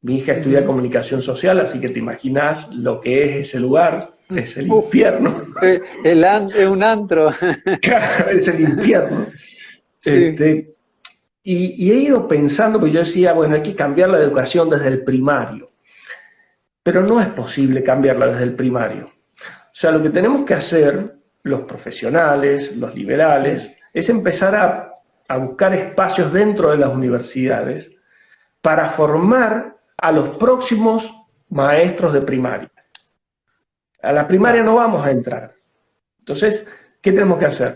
Mi hija estudia Ujú. comunicación social, así que te imaginas lo que es ese lugar. Es el Uf, infierno. es un antro. Es el infierno. Sí, Este, y he ido pensando, porque yo decía, bueno, hay que cambiar la educación desde el primario. Pero no es posible cambiarla desde el primario. O sea, lo que tenemos que hacer los profesionales, los liberales, es empezar a buscar espacios dentro de las universidades para formar a los próximos maestros de primaria. A la primaria claro, no vamos a entrar. Entonces, ¿qué tenemos que hacer?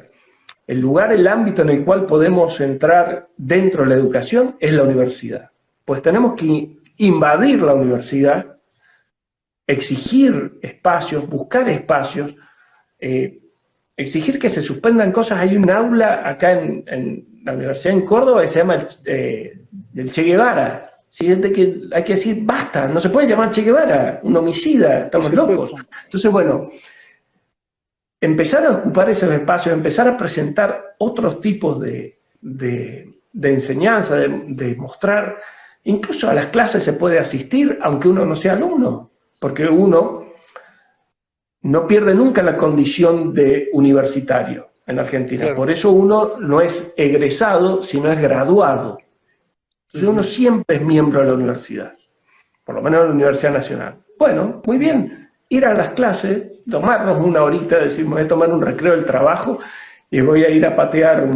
El lugar, el ámbito en el cual podemos entrar dentro de la educación es la universidad. Pues tenemos que invadir la universidad, exigir espacios, buscar espacios, eh, exigir que se suspendan cosas. Hay un aula acá en la Universidad en Córdoba que se llama el Che Guevara. ¿Sí? De que hay que decir, basta, no se puede llamar Che Guevara, un homicida, por estamos locos. supuesto. Entonces, bueno, empezar a ocupar esos espacios, empezar a presentar otros tipos de enseñanza, de mostrar, incluso a las clases se puede asistir aunque uno no sea alumno, porque uno no pierde nunca la condición de universitario en Argentina. Claro. Por eso uno no es egresado, sino es graduado. Entonces uno Ujú. siempre es miembro de la universidad, por lo menos de la Universidad Nacional. Bueno, muy Mira. bien, ir a las clases, tomarnos una horita, decir, voy a tomar un recreo del trabajo y voy a ir a patear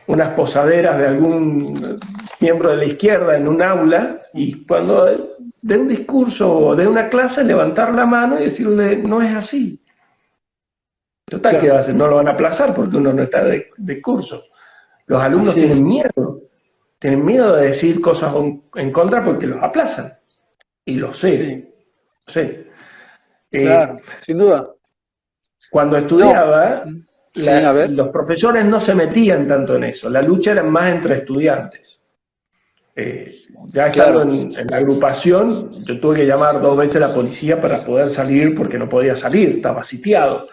unas posaderas de algún miembro de la izquierda en un aula, y cuando de un discurso o de una clase levantar la mano y decirle no es así. Total, ¿qué va a Claro, hacer? No lo van a aplazar porque uno no está de curso. Los alumnos así es. tienen miedo de decir cosas en contra porque los aplazan. Y Sí, lo sé. Eh, claro, sin duda. Cuando No. estudiaba, Sí, a ver. los profesores no se metían tanto en eso, la lucha era más entre estudiantes. Ya estando en la agrupación, yo tuve que llamar 2 veces a la policía para poder salir porque no podía salir, estaba sitiado.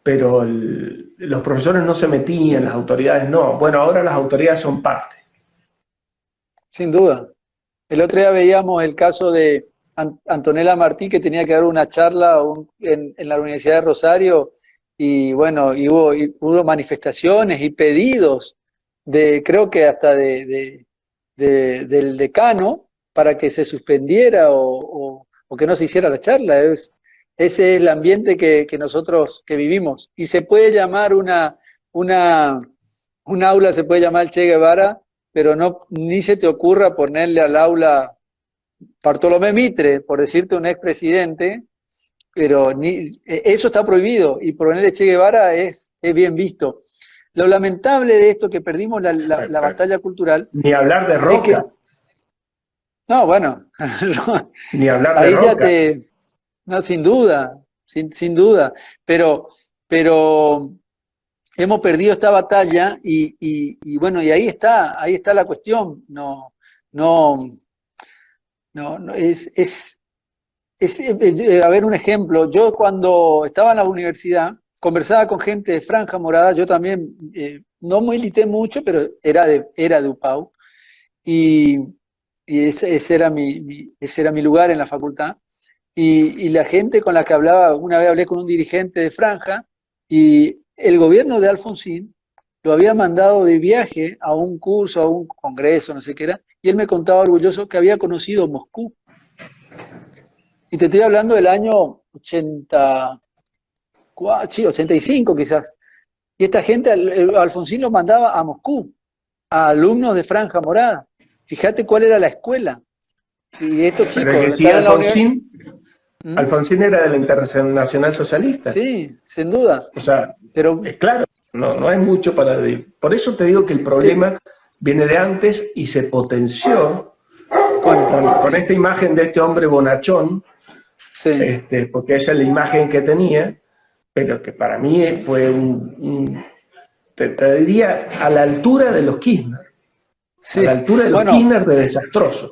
Pero los profesores no se metían, las autoridades no. Bueno, ahora las autoridades son parte. Sin duda. El otro día veíamos el caso de Antonella Martí, que tenía que dar una charla en la Universidad de Rosario, y bueno, hubo manifestaciones y pedidos creo que hasta del decano, para que se suspendiera o que no se hiciera la charla. Ese es el ambiente que nosotros que vivimos. Y se puede llamar un aula, se puede llamar Che Guevara, pero no, ni se te ocurra ponerle al aula Bartolomé Mitre, por decirte un expresidente, pero eso está prohibido, y ponerle Che Guevara es bien visto. Lo lamentable de esto, que perdimos la batalla cultural. Ni hablar de Roca. No, bueno. Ni hablar de ahí Roca. Ya no, sin duda, sin duda. Pero hemos perdido esta batalla y bueno, y ahí está la cuestión. No, a ver, un ejemplo. Yo cuando estaba en la universidad conversaba con gente de Franja Morada. Yo también no milité mucho, pero era de UPAU, y ese era mi lugar en la facultad. Y la gente con la que hablaba, una vez hablé con un dirigente de Franja, y el gobierno de Alfonsín lo había mandado de viaje a un curso, a un congreso, no sé qué era, y él me contaba orgulloso que había conocido Moscú. Y te estoy hablando del año 85 quizás. Y esta gente, Alfonsín los mandaba a Moscú, a alumnos de Franja Morada. Fíjate cuál era la escuela. Y estos chicos... Pero que Alfonsín era de la Internacional Socialista. Sí, sin duda. O sea, pero es claro, no hay mucho para decir. Por eso te digo que el problema viene de antes y se potenció con esta imagen de este hombre bonachón, porque esa es la imagen que tenía, pero que para mí fue te diría, a la altura de los Kirchner. A la altura de los Kirchner de desastroso.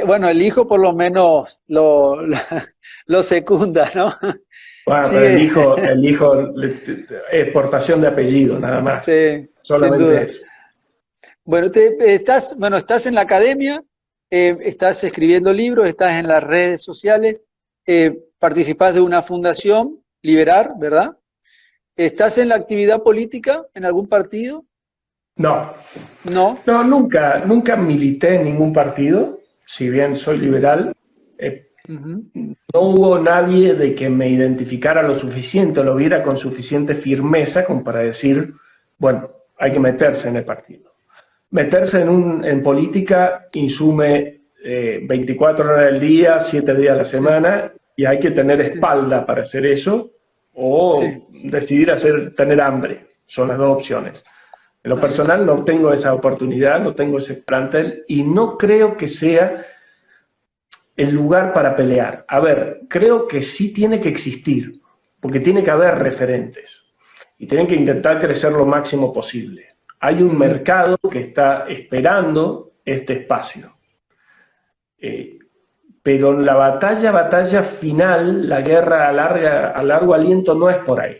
Bueno, el hijo por lo menos lo secunda, ¿no? Bueno, pero el hijo, exportación de apellido, nada más. Sí, solamente eso. Bueno, estás en la academia, estás escribiendo libros, estás en las redes sociales, participás de una fundación, Liberar, ¿verdad? ¿Estás en la actividad política en algún partido? No. No. No, nunca milité en ningún partido, si bien soy liberal. No hubo nadie de que me identificara lo suficiente o lo viera con suficiente firmeza como para decir, bueno, hay que meterse en el partido. Meterse en política insume 24 horas al día, 7 días a la semana, y hay que tener espalda para hacer eso, o decidir tener hambre. Son las dos opciones. En lo personal no tengo esa oportunidad, no tengo ese plantel, y no creo que sea el lugar para pelear. A ver, creo que sí tiene que existir, porque tiene que haber referentes, y tienen que intentar crecer lo máximo posible. Hay un mercado que está esperando este espacio. Pero la batalla final, la guerra a largo aliento no es por ahí.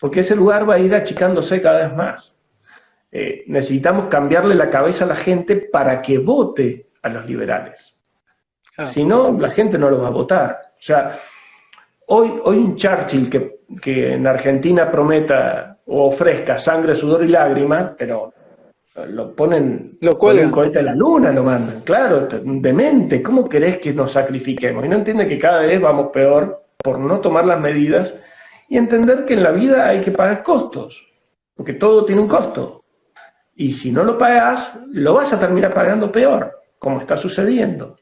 Porque ese lugar va a ir achicándose cada vez más. Necesitamos cambiarle la cabeza a la gente para que vote a los liberales. Si no, la gente no los va a votar. O sea, hoy un Churchill que en Argentina prometa o ofrezca sangre, sudor y lágrimas, pero lo ponen con un cohete a la luna, lo mandan. Claro, demente, ¿cómo querés que nos sacrifiquemos? Y no entiende que cada vez vamos peor por no tomar las medidas y entender que en la vida hay que pagar costos, porque todo tiene un costo. Y si no lo pagas, lo vas a terminar pagando peor, como está sucediendo.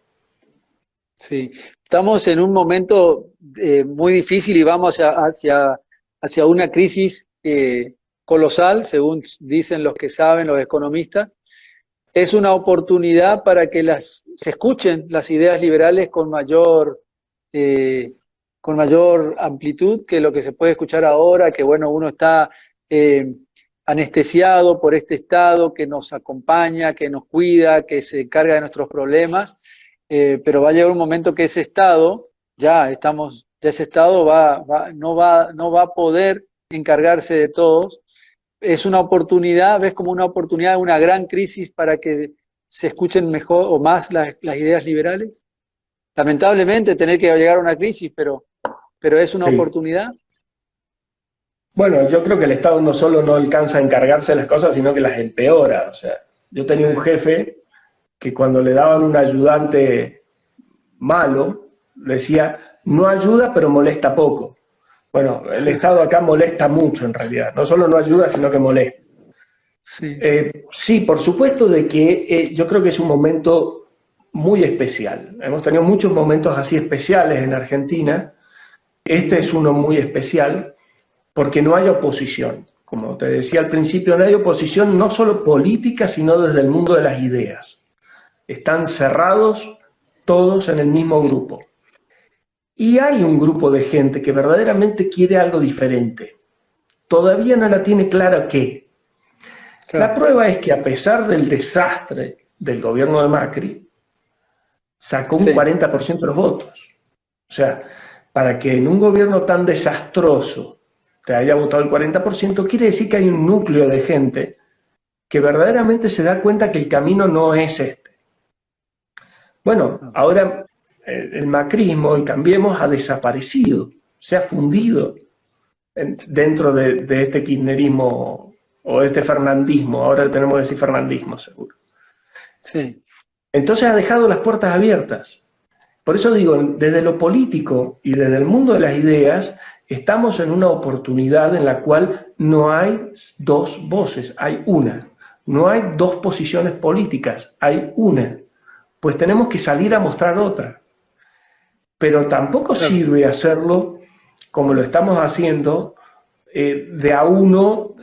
Sí, estamos en un momento muy difícil y vamos hacia una crisis colosal, según dicen los que saben, los economistas. Es una oportunidad para que se escuchen las ideas liberales con mayor amplitud que lo que se puede escuchar ahora, que bueno, uno está anestesiado por este Estado que nos acompaña, que nos cuida, que se encarga de nuestros problemas, pero va a llegar un momento que ese Estado, ese Estado no va a poder encargarse de todos. Es una oportunidad, ves como una oportunidad, una gran crisis para que se escuchen mejor o más las ideas liberales. Lamentablemente tener que llegar a una crisis, pero es una oportunidad. Bueno, yo creo que el Estado no solo no alcanza a encargarse de las cosas, sino que las empeora. O sea, yo tenía un jefe que cuando le daban un ayudante malo, decía, no ayuda, pero molesta poco. Bueno, el Estado acá molesta mucho en realidad. No solo no ayuda, sino que molesta. Sí, sí, por supuesto de que yo creo que es un momento muy especial. Hemos tenido muchos momentos así especiales en Argentina. Este es uno muy especial porque no hay oposición. Como te decía al principio, no hay oposición no solo política, sino desde el mundo de las ideas. Están cerrados todos en el mismo grupo. Y hay un grupo de gente que verdaderamente quiere algo diferente. Todavía no la tiene clara qué. Claro. La prueba es que a pesar del desastre del gobierno de Macri, sacó un 40% de los votos. O sea, para que en un gobierno tan desastroso te haya votado el 40%, quiere decir que hay un núcleo de gente que verdaderamente se da cuenta que el camino no es este. Bueno, ahora el macrismo y Cambiemos ha desaparecido, se ha fundido dentro de este kirchnerismo o de este fernandismo, ahora tenemos que decir fernandismo seguro. Sí. Entonces ha dejado las puertas abiertas. Por eso digo, desde lo político y desde el mundo de las ideas, estamos en una oportunidad en la cual no hay dos voces, hay una. No hay dos posiciones políticas, hay una. Pues tenemos que salir a mostrar otra. Pero tampoco sirve hacerlo como lo estamos haciendo, de a uno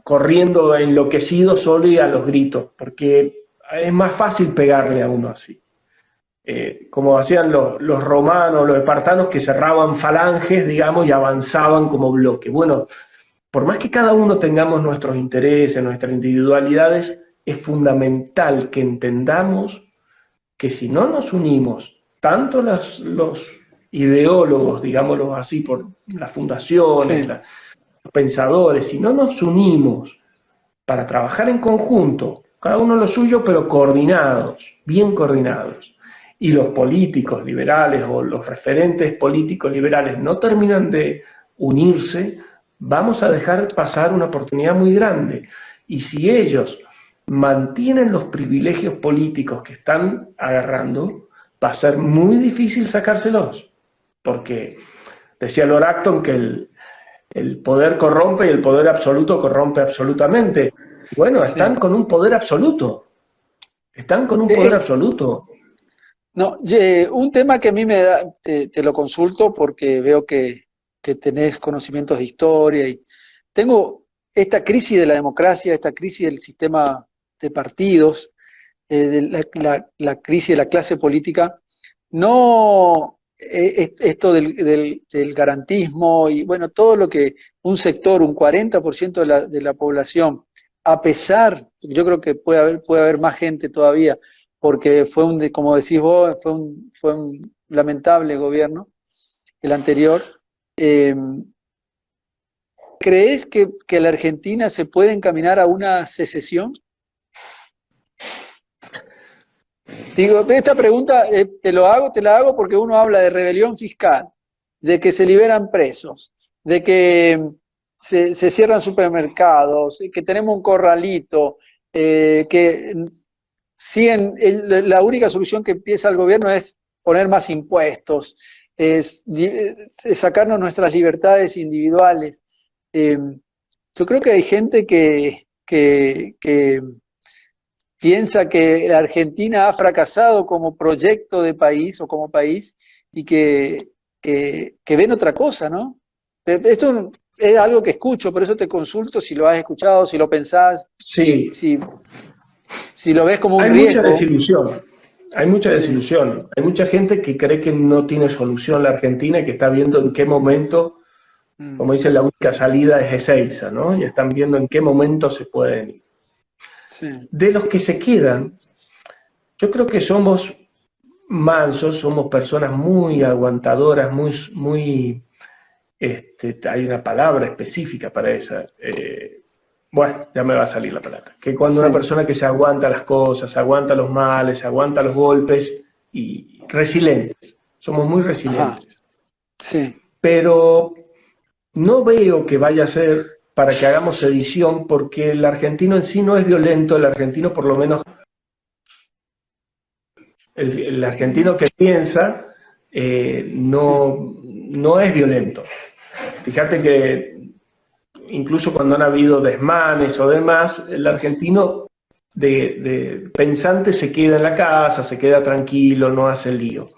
corriendo enloquecido solo y a los gritos, porque es más fácil pegarle a uno así. Como hacían los romanos, los espartanos, que cerraban falanges, digamos, y avanzaban como bloque. Bueno, por más que cada uno tengamos nuestros intereses, nuestras individualidades, es fundamental que entendamos que si no nos unimos, tanto los ideólogos, digámoslo así, por las fundaciones, los pensadores, si no nos unimos para trabajar en conjunto, cada uno lo suyo, pero coordinados, bien coordinados, y los políticos liberales o los referentes políticos liberales no terminan de unirse, vamos a dejar pasar una oportunidad muy grande. Y si ellos mantienen los privilegios políticos que están agarrando, va a ser muy difícil sacárselos. Porque decía Lord Acton que el poder corrompe y el poder absoluto corrompe absolutamente. Bueno, están con un poder absoluto. Están con un poder absoluto. No, un tema que a mí me da, te lo consulto porque veo que tenés conocimientos de historia y tengo esta crisis de la democracia, esta crisis del sistema de partidos, de la crisis de la clase política, no esto del garantismo y bueno, todo lo que un sector, un 40% de la población, a pesar, yo creo que puede haber más gente todavía, porque como decís vos, fue un lamentable gobierno, el anterior. ¿Crees que la Argentina se puede encaminar a una secesión? Digo, esta pregunta te la hago porque uno habla de rebelión fiscal, de que se liberan presos, de que se cierran supermercados, que tenemos un corralito, que la única solución que empieza el gobierno es poner más impuestos, es sacarnos nuestras libertades individuales. Yo creo que hay gente que piensa que la Argentina ha fracasado como proyecto de país o como país y que ven otra cosa, ¿no? Esto es algo que escucho, por eso te consulto si lo has escuchado, si lo pensás, sí. si lo ves como un riesgo. Hay mucha desilusión. Hay mucha gente que cree que no tiene solución la Argentina y que está viendo en qué momento Como dicen, la única salida es Ezeiza, ¿no? Y están viendo en qué momento se pueden ir. Sí. De los que se quedan, yo creo que somos mansos, somos personas muy aguantadoras, hay una palabra específica para esa. Bueno, ya me va a salir la palabra. Que cuando Sí. una persona que se aguanta las cosas, aguanta los males, se aguanta los golpes, y resilientes. Somos muy resilientes. Ajá. Sí. Pero no veo que vaya a ser para que hagamos sedición, porque el argentino en sí no es violento, el argentino por lo menos, el argentino que piensa, no es violento. Fíjate que incluso cuando han habido desmanes o demás, el argentino de pensante se queda en la casa, se queda tranquilo, no hace lío.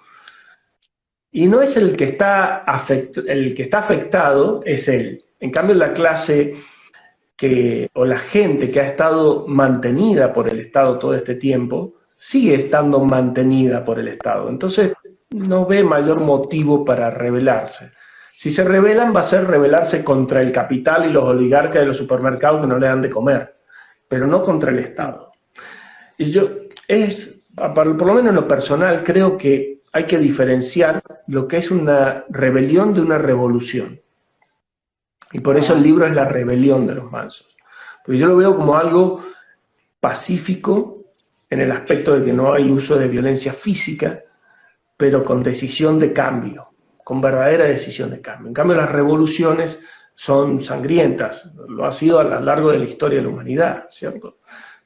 Y no es el que está afectado, es él. En cambio, la clase o la gente que ha estado mantenida por el Estado todo este tiempo, sigue estando mantenida por el Estado. Entonces, no ve mayor motivo para rebelarse. Si se rebelan, va a ser rebelarse contra el capital y los oligarcas de los supermercados que no le dan de comer, pero no contra el Estado. Y por lo menos en lo personal, creo que hay que diferenciar lo que es una rebelión de una revolución. Y por eso el libro es La rebelión de los mansos. Porque yo lo veo como algo pacífico en el aspecto de que no hay uso de violencia física, pero con decisión de cambio, con verdadera decisión de cambio. En cambio, las revoluciones son sangrientas, lo ha sido a lo largo de la historia de la humanidad, ¿cierto?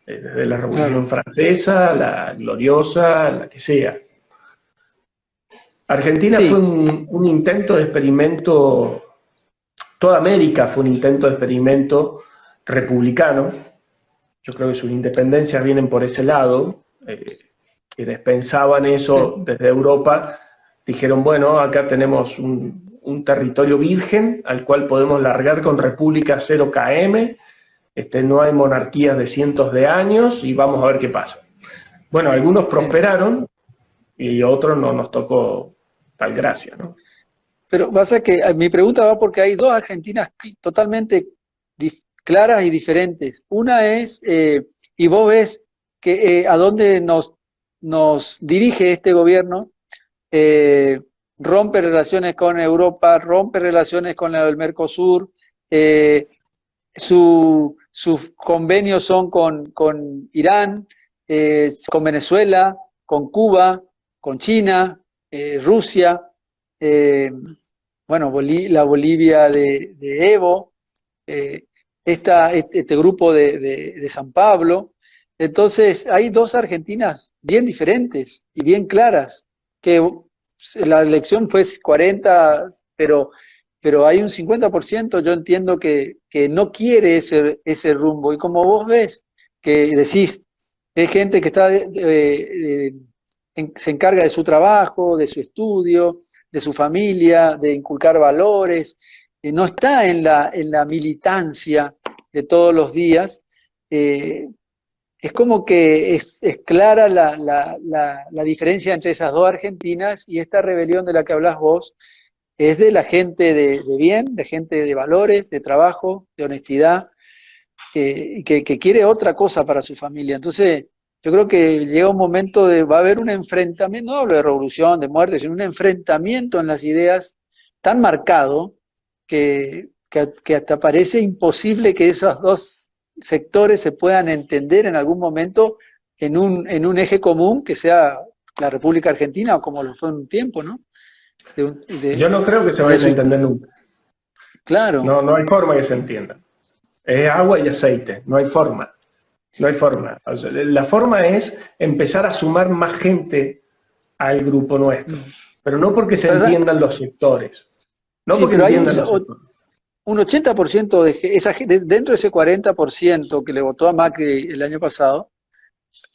Desde la Revolución Francesa, la gloriosa, la que sea. Argentina fue un intento de experimento, toda América fue un intento de experimento republicano. Yo creo que sus independencias vienen por ese lado. Quienes pensaban eso desde Europa dijeron, bueno, acá tenemos un territorio virgen al cual podemos largar con república 0 km, no hay monarquías de cientos de años y vamos a ver qué pasa. Bueno, algunos prosperaron y otros no nos tocó tal gracia, ¿no? Pero pasa que mi pregunta va porque hay dos Argentinas totalmente claras y diferentes. Una es, y vos ves que a dónde nos dirige este gobierno, rompe relaciones con Europa, rompe relaciones con el Mercosur, sus convenios son con Irán, con Venezuela, con Cuba, con China, Rusia, bueno, la Bolivia de Evo, este grupo de San Pablo. Entonces, hay dos Argentinas bien diferentes y bien claras, que la elección fue 40, pero hay un 50%, yo entiendo que no quiere ese rumbo. Y como vos ves, que decís, es gente que se encarga de su trabajo, de su estudio, de su familia, de inculcar valores, no está en la militancia de todos los días. Es como que es clara la diferencia entre esas dos Argentinas, y esta rebelión de la que hablas vos es de la gente de bien, de gente de valores, de trabajo, de honestidad, que quiere otra cosa para su familia. Entonces, yo creo que llega un momento va a haber un enfrentamiento, no hablo de revolución, de muerte, sino un enfrentamiento en las ideas tan marcado que hasta parece imposible que esos dos sectores se puedan entender en algún momento en un eje común que sea la República Argentina, o como lo fue en un tiempo, ¿no? Yo no creo que se vayan a entender nunca. Claro. No hay forma que se entienda. Es agua y aceite, no hay forma. No hay forma. O sea, la forma es empezar a sumar más gente al grupo nuestro, pero no porque se entiendan los sectores. No sí, porque pero hay un 80% dentro de ese 40% que le votó a Macri el año pasado,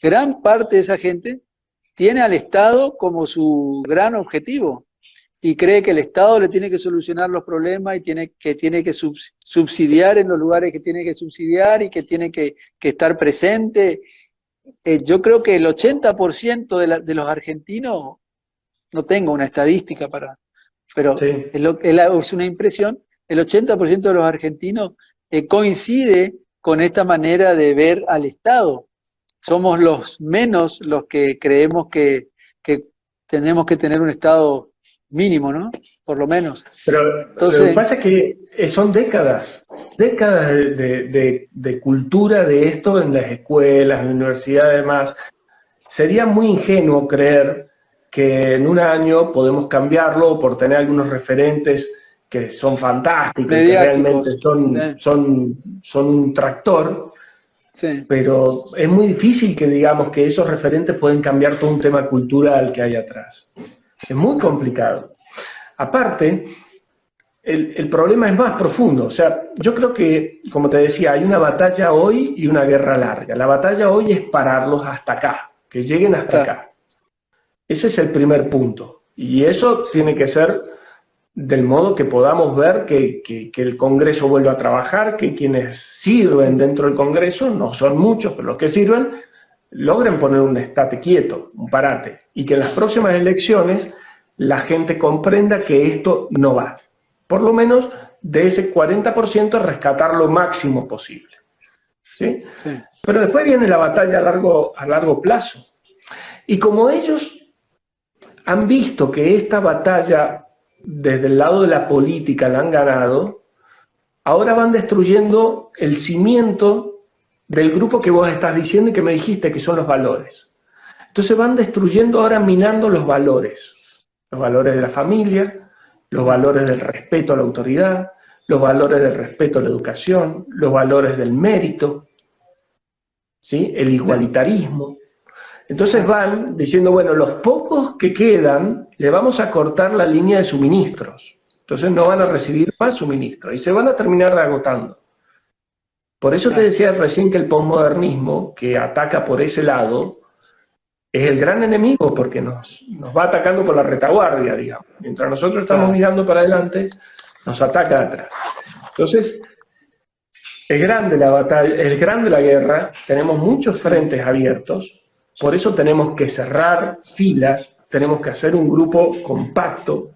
gran parte de esa gente tiene al Estado como su gran objetivo y cree que el Estado le tiene que solucionar los problemas y tiene que subsidiar en los lugares que tiene que subsidiar y que tiene que estar presente. Yo creo que el 80% de los argentinos, no tengo una estadística pero sí. es una impresión, el 80% de los argentinos coincide con esta manera de ver al Estado. Somos los menos los que creemos que tenemos que tener un Estado mínimo, ¿no? Por lo menos. Pero Entonces, lo que pasa es que son décadas de cultura de esto en las escuelas, en la universidad, además. Sería muy ingenuo creer que en un año podemos cambiarlo por tener algunos referentes que son fantásticos, que realmente son un tractor, sí. pero es muy difícil que digamos que esos referentes pueden cambiar todo un tema cultural que hay atrás. Es muy complicado. Aparte, el problema es más profundo. O sea, yo creo que, como te decía, hay una batalla hoy y una guerra larga. La batalla hoy es pararlos hasta acá, que lleguen hasta acá. Ese es el primer punto. Y eso tiene que ser del modo que podamos ver que el Congreso vuelva a trabajar, que quienes sirven dentro del Congreso, no son muchos, pero los que sirven, logren poner un estate quieto, un parate, y que en las próximas elecciones la gente comprenda que esto no va. Por lo menos de ese 40% rescatar lo máximo posible. ¿Sí? Sí. Pero después viene la batalla a largo plazo. Y como ellos han visto que esta batalla desde el lado de la política la han ganado, ahora van destruyendo el cimiento del grupo que vos estás diciendo y que me dijiste que son los valores. Entonces van destruyendo ahora, minando los valores de la familia, los valores del respeto a la autoridad, los valores del respeto a la educación, los valores del mérito, ¿sí? El igualitarismo. Entonces van diciendo, bueno, los pocos que quedan, le vamos a cortar la línea de suministros. Entonces no van a recibir más suministros y se van a terminar agotando. Por eso te decía recién que el posmodernismo, que ataca por ese lado, es el gran enemigo porque nos va atacando por la retaguardia, digamos. Mientras nosotros estamos mirando para adelante, nos ataca de atrás. Entonces, es grande la batalla, es grande la guerra, tenemos muchos frentes abiertos. Por eso tenemos que cerrar filas, tenemos que hacer un grupo compacto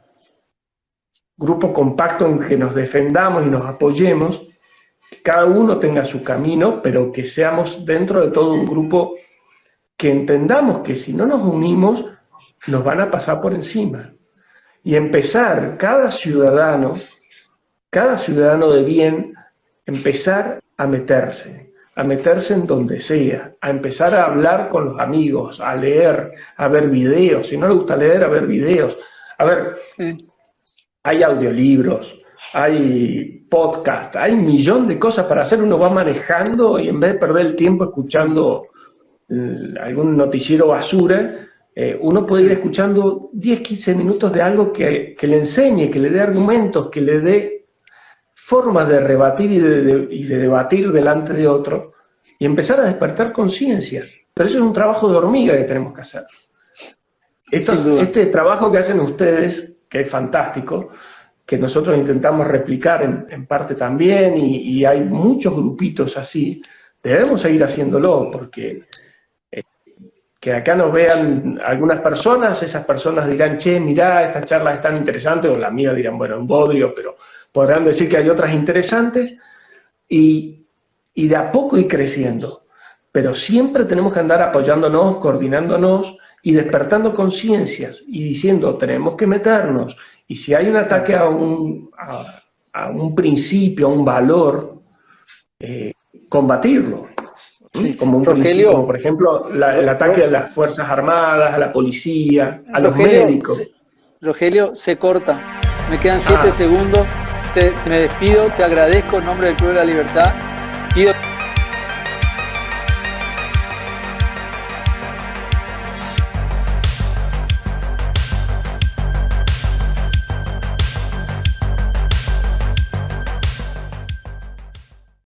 en que nos defendamos y nos apoyemos, que cada uno tenga su camino, pero que seamos dentro de todo un grupo que entendamos que si no nos unimos, nos van a pasar por encima. Y empezar cada ciudadano de bien, empezar a meterse en donde sea, a empezar a hablar con los amigos, a leer, a ver videos. Si no le gusta leer, a ver videos. A ver, hay audiolibros, hay podcast, hay un millón de cosas para hacer. Uno va manejando y en vez de perder el tiempo escuchando algún noticiero basura, uno puede ir escuchando 10, 15 minutos de algo que le enseñe, que le dé argumentos, que le dé formas de rebatir y de debatir delante de otro y empezar a despertar conciencias. Pero eso es un trabajo de hormiga que tenemos que hacer. Este trabajo que hacen ustedes, que es fantástico, que nosotros intentamos replicar en parte también, y hay muchos grupitos así, debemos seguir haciéndolo, porque que acá nos vean algunas personas, esas personas dirán, che, mirá, estas charlas están interesantes, o la mía dirán, bueno, un bodrio, pero podrán decir que hay otras interesantes, y de a poco ir creciendo. Pero siempre tenemos que andar apoyándonos, coordinándonos y despertando conciencias y diciendo, tenemos que meternos. Y si hay un ataque a un principio, a un valor, combatirlo. Sí. Como un principio, como por ejemplo el ataque a las Fuerzas Armadas, a la policía, a los médicos. Rogelio, se corta. Me quedan 7 segundos. Me despido, te agradezco en nombre del Club de la Libertad. Pido